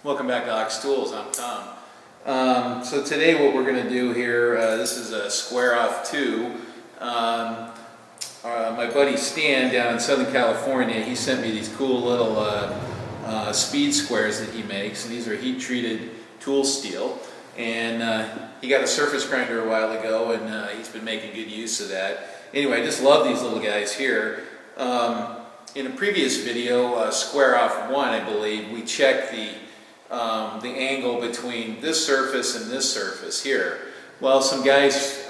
Welcome back to Ox Tools. I'm Tom. So today what we're going to do here, this is a Square Off 2. My buddy Stan down in Southern California, he sent me these cool little speed squares that he makes, and these are heat-treated tool steel. And he got a surface grinder a while ago, and he's been making good use of that. Anyway, I just love these little guys here. In a previous video, Square Off 1, I believe, we checked the angle between this surface and this surface here. Well, some guys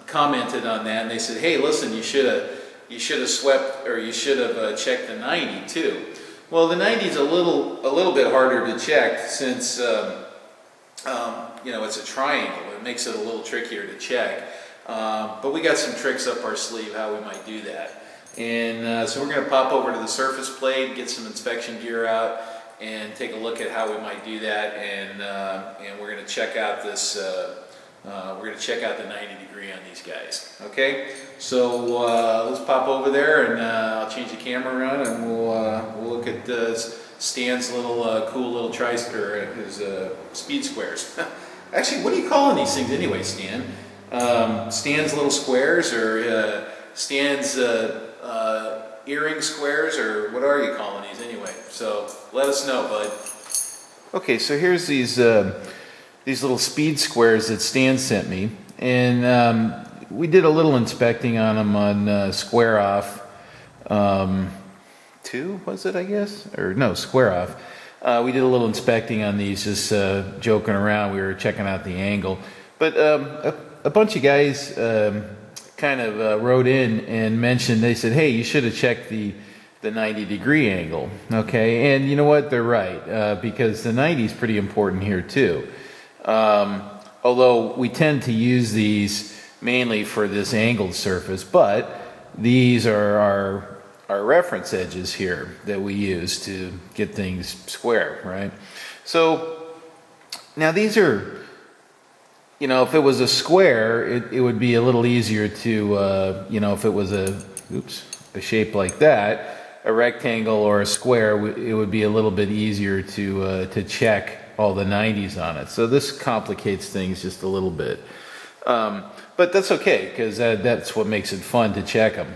commented on that, and they said, "Hey, listen, you should have swept, or you should have checked the 90 too." Well, the 90 is a little bit harder to check since you know, it's a triangle. It makes it a little trickier to check. But we got some tricks up our sleeve how we might do that. And so we're going to pop over to the surface plate, get some inspection gear out, and take a look at how we might do that. And we're going to check out this. We're going to check out the 90 degree on these guys. Okay, so let's pop over there, and I'll change the camera around, and we'll look at Stan's little cool little his speed squares. Actually, what are you calling these things anyway, Stan? Stan's little squares, or Stan's earring squares, or what are you calling these anyway? So let us know, bud. Okay, so here's these little speed squares that Stan sent me, and we did a little inspecting on them on Square Off 2, was it, I guess? Or no, Square Off. We did a little inspecting on these, just joking around. We were checking out the angle. But a bunch of guys kind of wrote in and mentioned, they said, "Hey, you should have checked the 90 degree angle." Okay, and you know what? They're right, because the 90 is pretty important here too. Although we tend to use these mainly for this angled surface, but these are our reference edges here that we use to get things square, right? So now these are, you know, if it was a square, it would be a little easier to, you know, if it was a shape like that, a rectangle or a square, it would be a little bit easier to check all the 90s on it. So this complicates things just a little bit. But that's okay, because that's what makes it fun to check them.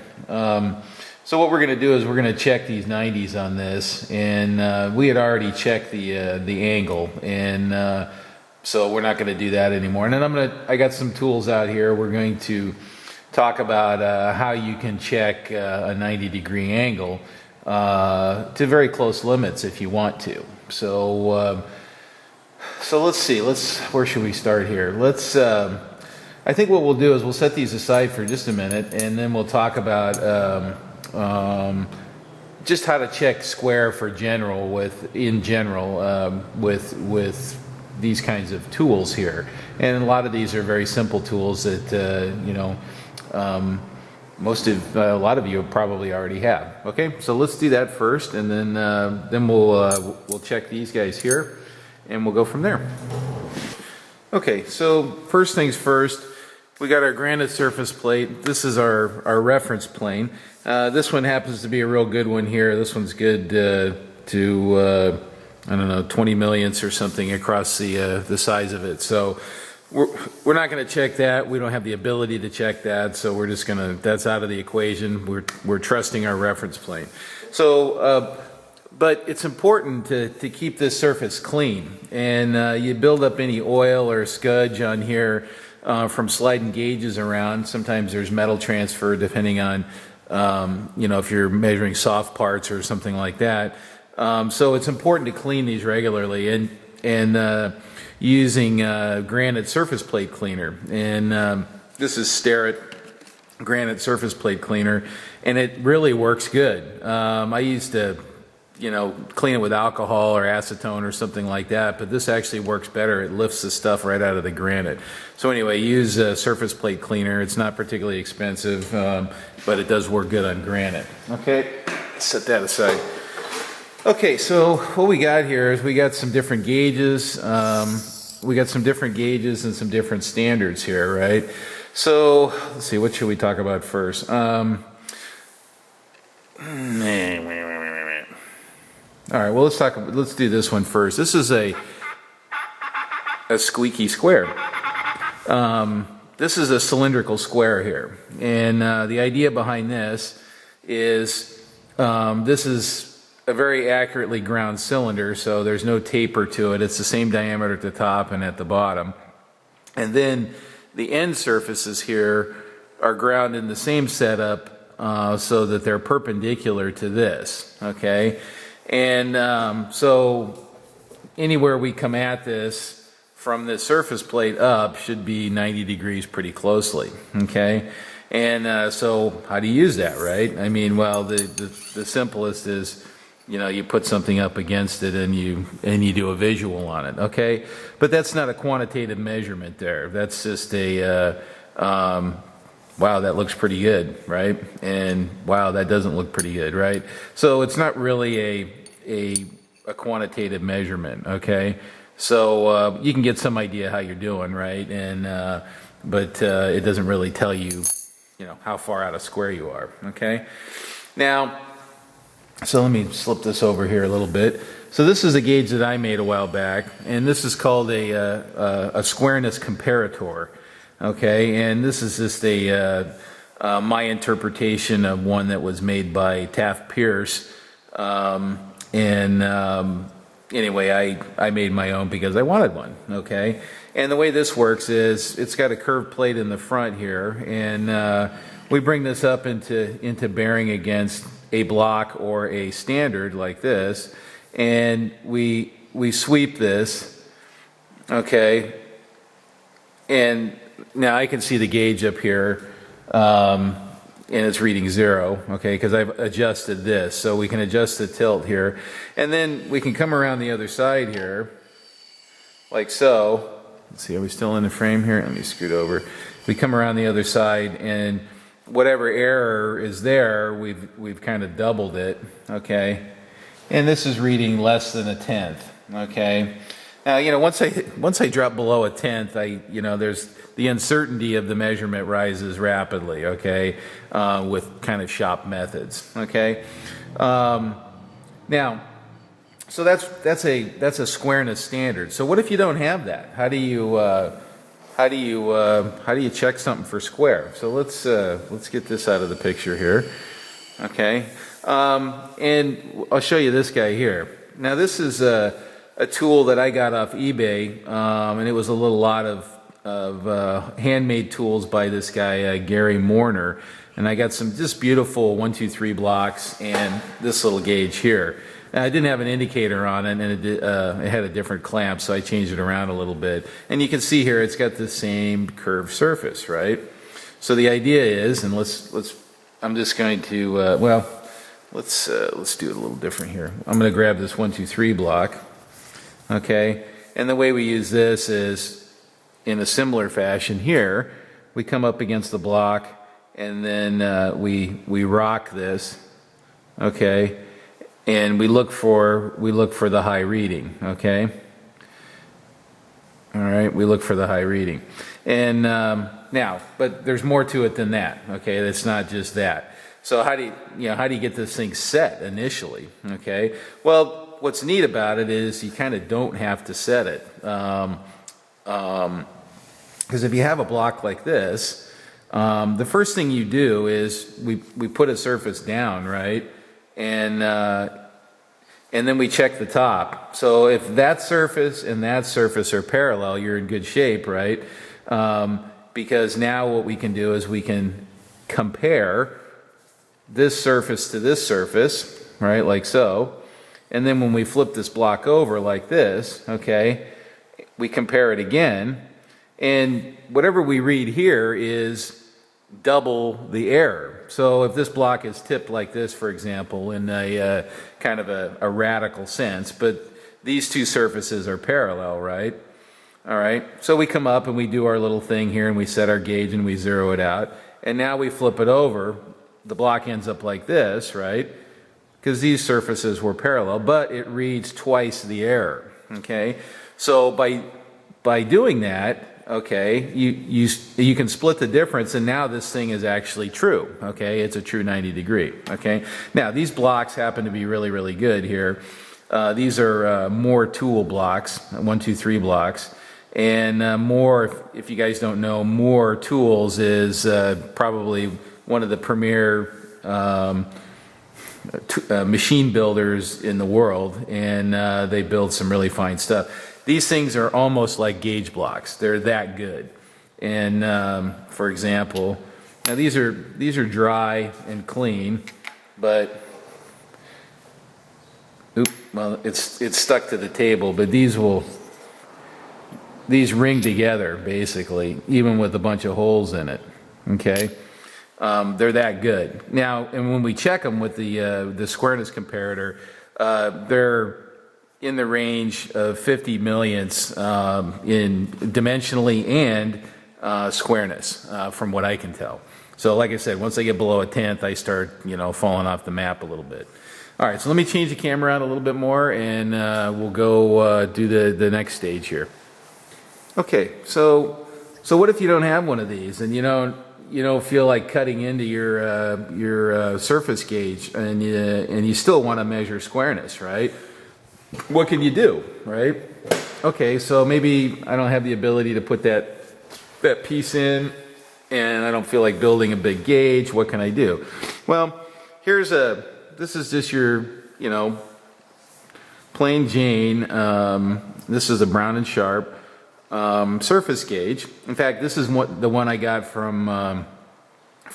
So what we're going to do is we're going to check these 90s on this, and we had already checked the angle, and so we're not going to do that anymore. And then I got some tools out here. We're going to talk about how you can check a 90 degree angle to very close limits if you want to. So let's see. Where should we start here? I think what we'll do is we'll set these aside for just a minute, and then we'll talk about just how to check square for with these kinds of tools here. And a lot of these are very simple tools that you know, a lot of you probably already have. Okay, so let's do that first, and then we'll check these guys here, and we'll go from there. Okay, so first things first, we got our granite surface plate. This is our reference plane. This one happens to be a real good one here. This one's good to I don't know, 20 millionths or something across the size of it. So we're not going to check that. We don't have the ability to check that. So we're just going to, that's out of the equation. We're trusting our reference plane. So, but it's important to keep this surface clean. And you build up any oil or scudge on here from sliding gauges around. Sometimes there's metal transfer depending on, you know, if you're measuring soft parts or something like that. So it's important to clean these regularly, and using granite surface plate cleaner. And this is Starrett granite surface plate cleaner, and it really works good. I used to, you know, clean it with alcohol or acetone or something like that, but this actually works better. It lifts the stuff right out of the granite. So anyway, use a surface plate cleaner. It's not particularly expensive, but it does work good on granite. Okay, set that aside. Okay, so what we got here is we got some different gauges. We got some different gauges and some different standards here, right? So let's see, what should we talk about first? All right, well, let's do this one first. This is a squeaky square. This is a cylindrical square here. And the idea behind this is this is a very accurately ground cylinder, so there's no taper to it. It's the same diameter at the top and at the bottom. And then the end surfaces here are ground in the same setup so that they're perpendicular to this, okay? And so anywhere we come at this from the surface plate up should be 90 degrees pretty closely, okay? And so how do you use that, right? I mean, well, the simplest is, you know, you put something up against it and you do a visual on it, okay? But that's not a quantitative measurement there. That's just a, wow, that looks pretty good, right? And wow, that doesn't look pretty good, right? So it's not really a quantitative measurement, okay? So you can get some idea how you're doing, right? And but it doesn't really tell you, you know, how far out of square you are, okay? Now, so let me slip this over here a little bit. So this is a gauge that I made a while back, and this is called a Squareness comparator, okay? And this is just my interpretation of one that was made by Taft Pierce, anyway, I made my own because I wanted one, okay? And the way this works is it's got a curved plate in the front here, and we bring this up into bearing against a block or a standard like this, and we sweep this, okay? And now I can see the gauge up here, and it's reading 0, okay, because I've adjusted this. So we can adjust the tilt here. And then we can come around the other side here, like so. Let's see, are we still in the frame here? Let me scoot over. We come around the other side, and whatever error is there, we've kind of doubled it, okay? And this is reading less than 1/10, okay? Now, you know, once I drop below 1/10, you know, there's the uncertainty of the measurement rises rapidly, okay, with kind of shop methods, okay. Now, so that's a squareness standard. So what if you don't have that? How do you check something for square? So let's get this out of the picture here, okay. And I'll show you this guy here. Now this is a tool that I got off eBay, and it was a little lot of handmade tools by this guy Gary Morner, and I got some just beautiful 1, 2, 3 blocks and this little gauge here. Now, I didn't have an indicator on it, and it had a different clamp, so I changed it around a little bit. And you can see here it's got the same curved surface, right? So the idea is, and I'm just going to well, let's do it a little different here. I'm going to grab this 1, 2, 3 block. Okay, and the way we use this is in a similar fashion here. We come up against the block, and then we rock this, okay, and we look for the high reading, okay. All right, we look for the high reading, and now, but there's more to it than that, okay. It's not just that. So how do you get this thing set initially, okay? Well, what's neat about it is you kind of don't have to set it. Because if you have a block like this, the first thing you do is we put a surface down, right? And then we check the top. So if that surface and that surface are parallel, you're in good shape, right? Because now what we can do is we can compare this surface to this surface, right, like so. And then when we flip this block over like this, okay, we compare it again, and whatever we read here is double the error. So if this block is tipped like this, for example, in a kind of a radical sense, but these two surfaces are parallel, right? All right, so we come up and we do our little thing here, and we set our gauge and we zero it out, and now we flip it over. The block ends up like this, right? Because these surfaces were parallel, but it reads twice the error, okay? So by doing that, okay, you can split the difference, and now this thing is actually true, okay? It's a true 90 degree, okay? Now, these blocks happen to be really, really good here. These are Moore tool blocks, 1, 2, 3 blocks. And Moore, if you guys don't know, Moore Tools is probably one of the premier machine builders in the world, and they build some really fine stuff. These things are almost like gauge blocks. They're that good. And for example, now these are dry and clean, but well, it's stuck to the table. But these ring together basically, even with a bunch of holes in it. Okay. They're that good. Now, and when we check them with the Squareness comparator, they're in the range of 50 millionths in dimensionally and squareness, from what I can tell. So, like I said, once I get below a tenth, I start, falling off the map a little bit. All right, so let me change the camera out a little bit more, and we'll go do the next stage here. Okay, so what if you don't have one of these, and you don't feel like cutting into your surface gauge, and you still want to measure squareness, right? What can you do, right? Okay, so maybe I don't have the ability to put that piece in, and I don't feel like building a big gauge. What can I do? Well, this is just your, plain Jane. This is a Brown and Sharp surface gauge. In fact, this is the one I got from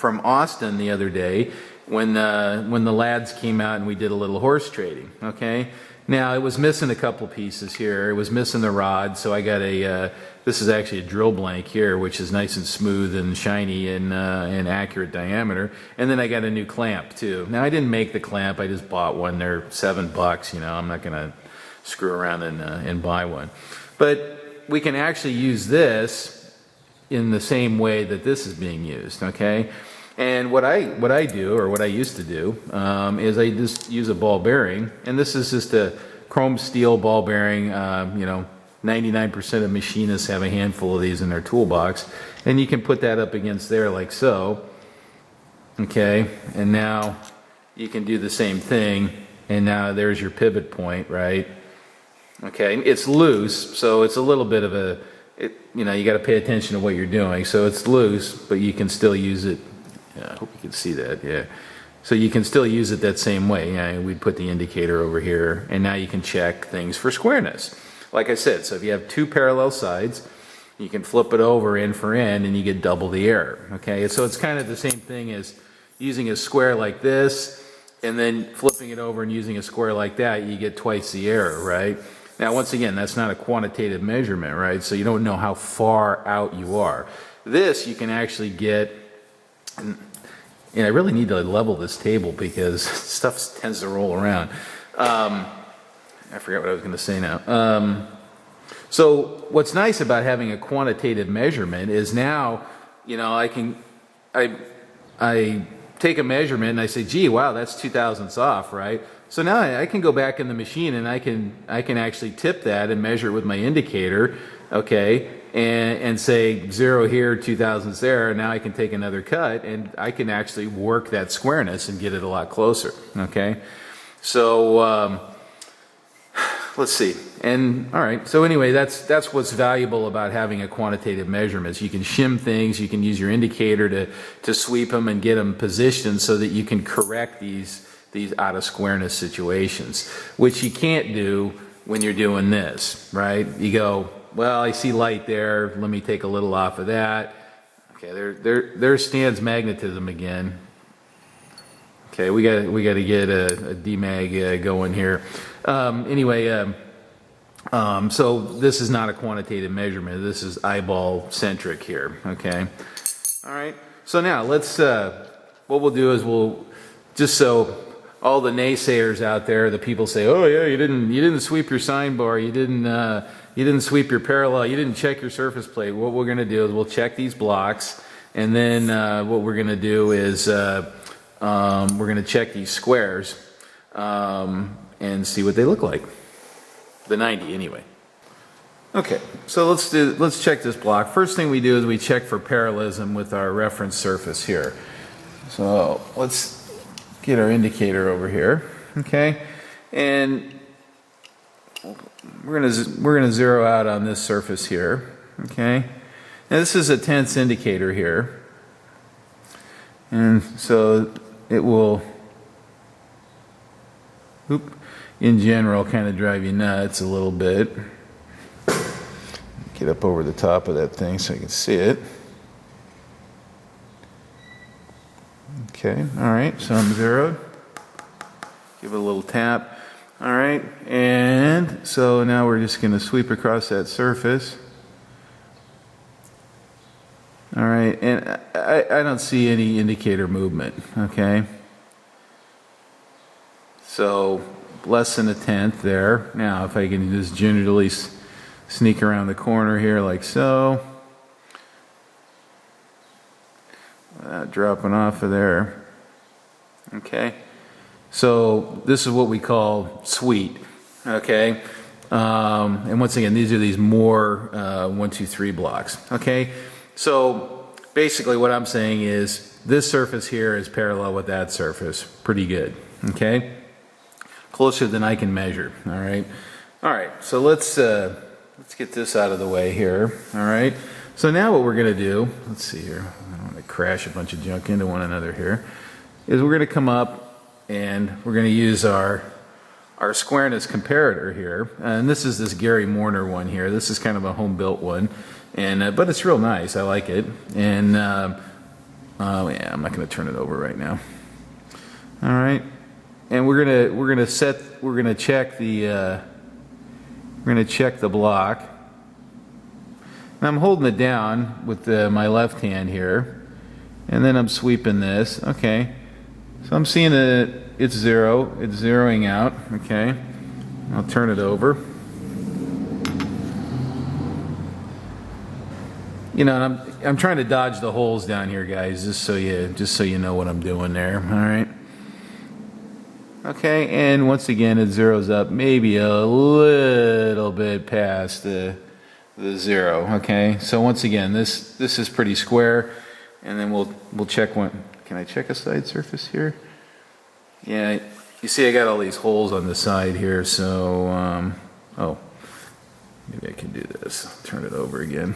Austin the other day when the lads came out and we did a little horse trading. Okay, now it was missing a couple pieces here. It was missing the rod, so I got this is actually a drill blank here, which is nice and smooth and shiny and accurate diameter. And then I got a new clamp too. Now I didn't make the clamp; I just bought one. They're $7. I'm not gonna screw around and buy one, but we can actually use this in the same way that this is being used, okay? And what I do, or what I used to do, is I just use a ball bearing, and this is just a chrome steel ball bearing. 99% of machinists have a handful of these in their toolbox, and you can put that up against there like so, okay? And now you can do the same thing, and now there's your pivot point, right? Okay, it's loose, so it's a little bit of you got to pay attention to what you're doing. So it's loose, but you can still use it. Yeah, I hope you can see that, yeah. So you can still use it that same way. Yeah, we'd put the indicator over here, and now you can check things for squareness. Like I said, so if you have two parallel sides, you can flip it over end for end, and you get double the error, okay? So it's kind of the same thing as using a square like this, and then flipping it over and using a square like that, you get twice the error, right? Now, once again, that's not a quantitative measurement, right? So you don't know how far out you are. This you can actually get, and I really need to level this table because stuff tends to roll around. I forgot what I was going to say now. So what's nice about having a quantitative measurement is now, I take a measurement and I say, gee, wow, that's 0.02 off, right? So now I can go back in the machine and I can actually tip that and measure it with my indicator, okay, and say 0 here, 0.02 there, and now I can take another cut and I can actually work that squareness and get it a lot closer, okay? So let's see. And all right, so anyway, that's what's valuable about having a quantitative measurement. You can shim things, you can use your indicator to sweep them and get them positioned so that you can correct these out of squareness situations, which you can't do when you're doing this, right? You go, well, I see light there, let me take a little off of that. Okay, there stands magnetism again. Okay, we got to get a demag going here. Anyway, so this is not a quantitative measurement. This is eyeball centric here. Okay. All right. So now let's. What we'll do is we'll just so all the naysayers out there, the people say, oh yeah, you didn't sweep your sine bar, you didn't sweep your parallel, you didn't check your surface plate. What we're going to do is we'll check these blocks, and then what we're going to do is we're going to check these squares and see what they look like. The 90 anyway. Okay, so let's check this block. First thing we do is we check for parallelism with our reference surface here. So let's get our indicator over here, okay? And we're gonna zero out on this surface here. Okay, now this is a tenths indicator here, and so it will, in general, kind of drive you nuts a little bit. Get up over the top of that thing so you can see it. Okay, all right, so I'm zeroed. Give it a little tap. All right, and so now we're just going to sweep across that surface. All right, and I don't see any indicator movement, okay? So less than a tenth there. Now if I can just gingerly sneak around the corner here like so, without dropping off of there. Okay, so this is what we call sweet. Okay, and once again, these are these more 1, 2, 3 blocks. Okay, so basically what I'm saying is this surface here is parallel with that surface. Pretty good. Okay, closer than I can measure. All right, so let's get this out of the way here. All right, so now what we're going to do, let's see here, I don't want to crash a bunch of junk into one another here, is we're going to come up and we're going to use our Squareness comparator here. And this is this Gary Morner one here. This is kind of a home-built one, and but it's real nice. I like it. And oh yeah, I'm not going to turn it over right now. All right, and we're gonna check the block. And I'm holding it down with my left hand here, and then I'm sweeping this. Okay, so I'm seeing that it's zero. It's zeroing out. Okay, I'll turn it over. You know, and I'm trying to dodge the holes down here, guys, just so you know what I'm doing there. All right. Okay, and once again it zeroes up maybe a little bit past the zero. Okay, so once again this is pretty square, and then we'll check one. Can I check a side surface here? Yeah, you see I got all these holes on the side here, so oh, maybe I can do this. I'll turn it over again,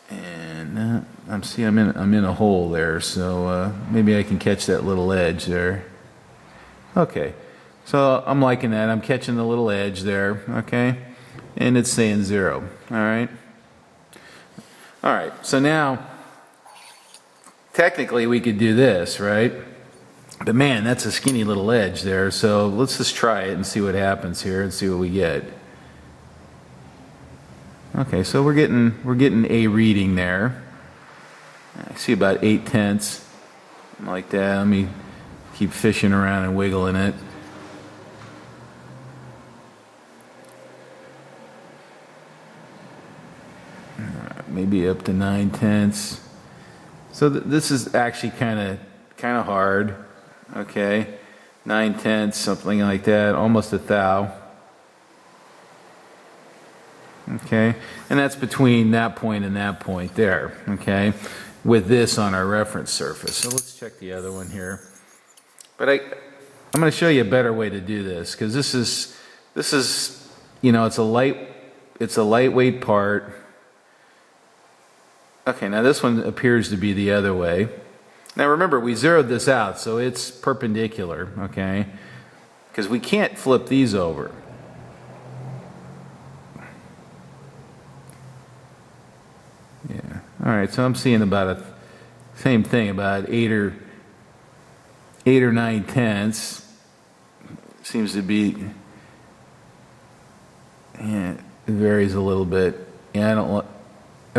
and I'm in a hole there, so maybe I can catch that little edge there. Okay, so I'm liking that. I'm catching the little edge there, okay? And it's saying zero, all right? All right, so now, technically we could do this, right? But man, that's a skinny little edge there, so let's just try it and see what happens here and see what we get. Okay, so we're getting a reading there. I see about 8/10, like that. Let me keep fishing around and wiggling it. Maybe up to 9/10. So this is actually kind of hard. Okay, 9/10, something like that, almost a thou. Okay, and that's between that point and that point there. Okay, with this on our reference surface. So let's check the other one here. But I'm going to show you a better way to do this, because this is you know, it's a lightweight part. Okay, now this one appears to be the other way. Now remember, we zeroed this out, so it's perpendicular, okay? Because we can't flip these over. Yeah. All right, so I'm seeing about same thing, about 8 or 9/10. Seems to be, yeah, it varies a little bit. Yeah, I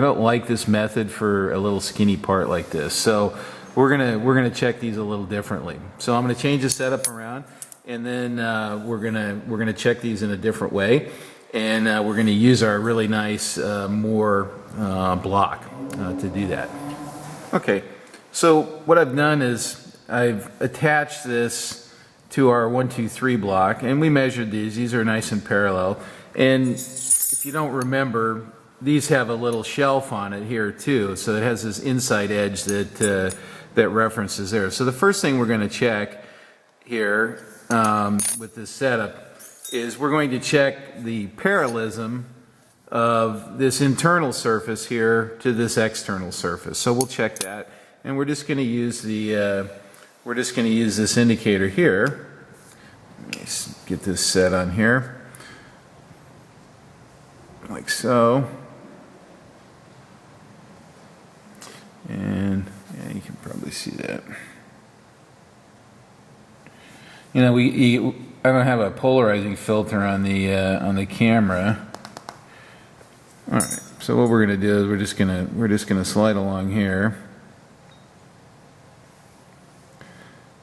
don't like this method for a little skinny part like this. So we're gonna check these a little differently. So I'm gonna change the setup around, and then we're gonna check these in a different way, and we're gonna use our really nice Moore block to do that. Okay, so what I've done is I've attached this to our 1, 2, 3 block, and we measured these. These are nice and parallel. And if you don't remember, these have a little shelf on it here too, so it has this inside edge that references there. So the first thing we're going to check here with this setup is we're going to check the parallelism of this internal surface here to this external surface. So we'll check that, and we're just going to use this indicator here. Let me get this set on here, like so. And yeah, you can probably see that. You know, I don't have a polarizing filter on the camera. All right. So what we're going to do is we're just gonna slide along here,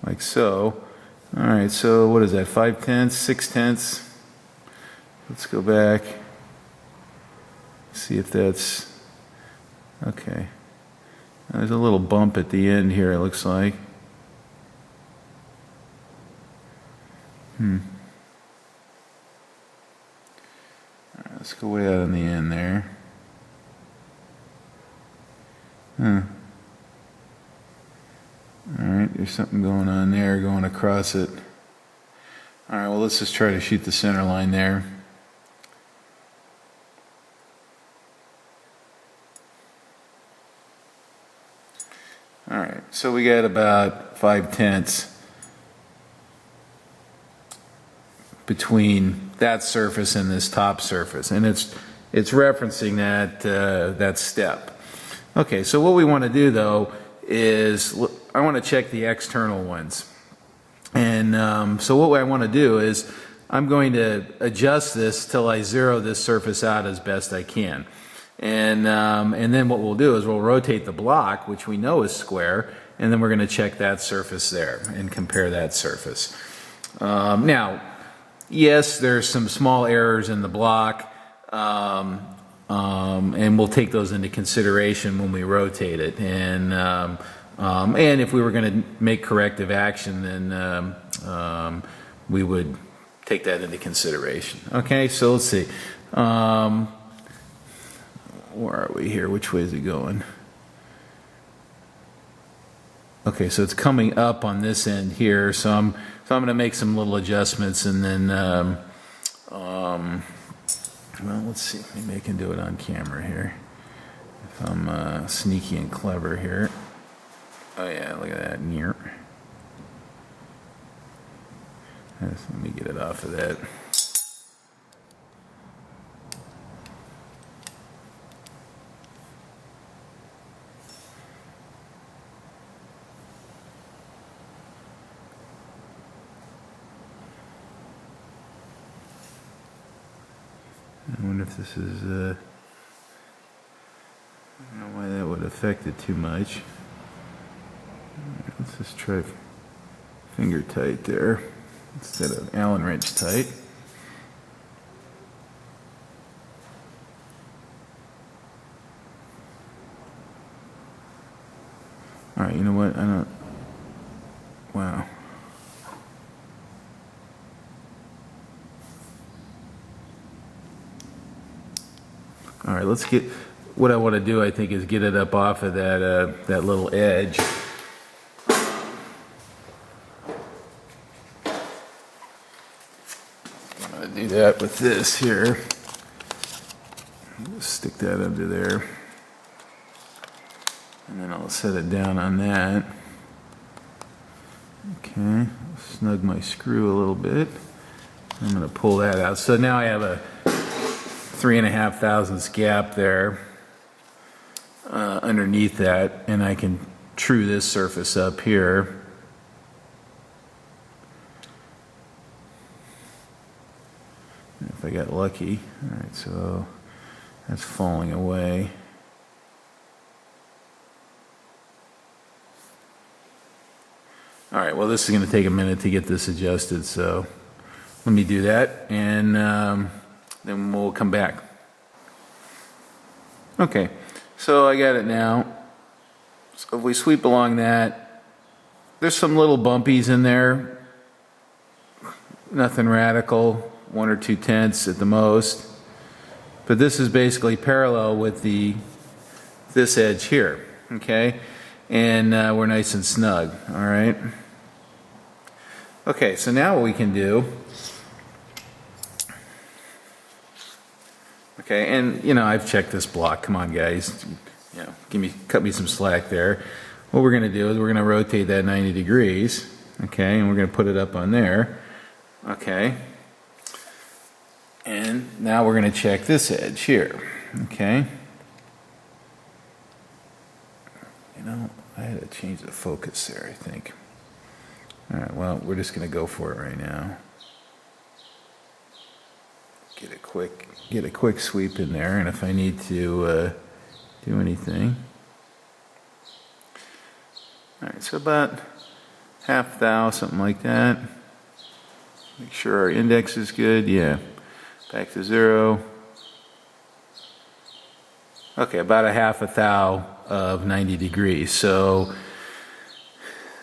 like so. All right. So what is that? 5/10, 6/10. Let's go back. See if that's okay. There's a little bump at the end here, it looks like. All right, let's go way out on the end there. All right, there's something going on there, going across it. All right, well, let's just try to shoot the center line there. All right, so we got about 5/10 between that surface and this top surface, and it's referencing that step. Okay, so what we want to do though is I want to check the external ones, and so what I want to do is I'm going to adjust this till I zero this surface out as best I can. And then what we'll do is we'll rotate the block, which we know is square, and then we're going to check that surface there and compare that surface. Now, yes, there's some small errors in the block, and we'll take those into consideration when we rotate it. And if we were going to make corrective action, then we would take that into consideration. Okay, so let's see. Where are we here? Which way is it going? Okay, so it's coming up on this end here. So I'm going to make some little adjustments, and then well, let's see. Maybe I can do it on camera here. If I'm sneaky and clever here. Oh yeah, look at that near. Let me get it off of that. I wonder if this is, I don't know why that would affect it too much. Let's just try finger tight there instead of Allen wrench tight. All right, you know what? Wow. All right, let's get, what I want to do, I think, is get it up off of that little edge. I'm going to do that with this here. Just stick that under there. And then I'll set it down on that. Okay, snug my screw a little bit. I'm going to pull that out. So now I have a 3.5 thousandths gap there underneath that, and I can true this surface up here. If I got lucky. All right, so that's falling away. All right, well, this is going to take a minute to get this adjusted, so let me do that, and then we'll come back. Okay, so I got it now. So if we sweep along that, there's some little bumpies in there. Nothing radical, 1 or 2 tenths at the most. But this is basically parallel with this edge here, okay? And we're nice and snug, all right? Okay, so now what we can do Okay, and you know, I've checked this block. Come on, guys. You know, cut me some slack there. What we're going to do is we're going to rotate that 90 degrees. Okay, and we're going to put it up on there. Okay. And now we're going to check this edge here. Okay. You know, I had to change the focus there, I think. All right, well, we're just going to go for it right now. Get a quick sweep in there, and if I need to do anything. All right, so about half thou, something like that. Make sure our index is good. Yeah, back to 0. Okay, about a half a thou of 90 degrees. So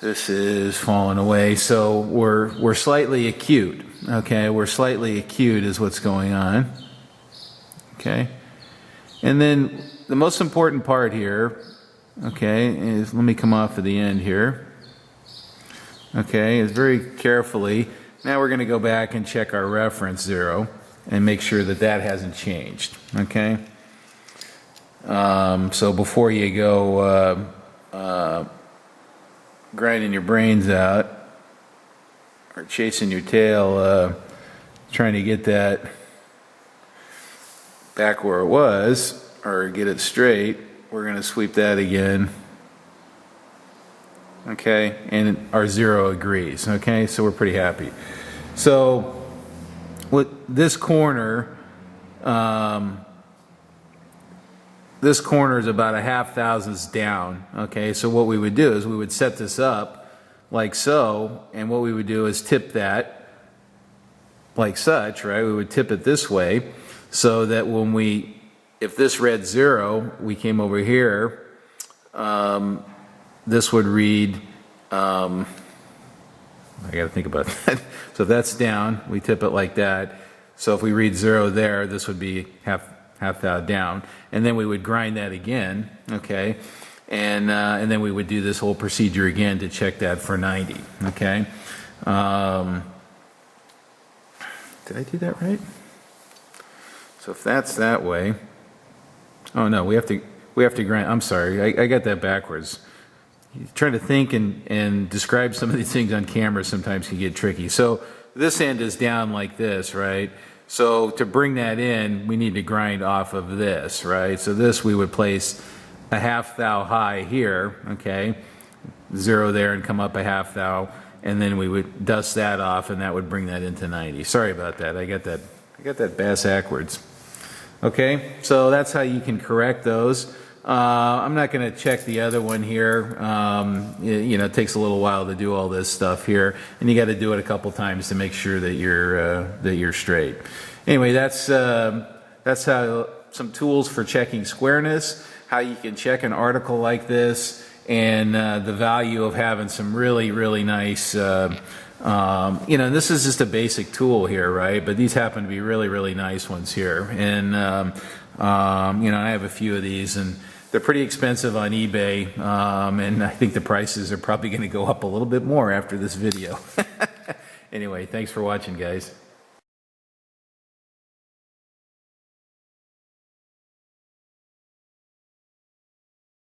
this is falling away. So we're slightly acute. Okay, we're slightly acute is what's going on. Okay, and then the most important part here, okay, is, let me come off of the end here. Okay, is very carefully. Now we're going to go back and check our reference 0 and make sure that that hasn't changed. Okay. So before you go grinding your brains out or chasing your tail, trying to get that back where it was or get it straight, we're going to sweep that again. Okay, and our 0 agrees. Okay, so we're pretty happy. So with this corner, this corner is about a half thousandths down. Okay, so what we would do is we would set this up like so, and what we would do is tip that like such, right? We would tip it this way so that when we, if this read 0, we came over here, this would read, I got to think about that. So if that's down, we tip it like that. So if we read 0 there, this would be half thou down, and then we would grind that again, okay, and then we would do this whole procedure again to check that for 90, okay. Did I do that right? So if that's that way, oh no, we have to grind. I'm sorry, I got that backwards. Trying to think and describe some of these things on camera sometimes can get tricky. So this end is down like this, right? So to bring that in, we need to grind off of this, right? So this we would place a half thou high here, okay? 0 there and come up a half thou, and then we would dust that off, and that would bring that into 90. Sorry about that. I got that bass backwards. Okay, so that's how you can correct those. I'm not going to check the other one here. You know, it takes a little while to do all this stuff here, and you got to do it a couple times to make sure that you're straight. Anyway, that's how some tools for checking squareness, how you can check an article like this, and the value of having some really nice. You know, this is just a basic tool here, right? But these happen to be really nice ones here, and you know, I have a few of these, and they're pretty expensive on eBay, and I think the prices are probably going to go up a little bit more after this video. Anyway, thanks for watching, guys.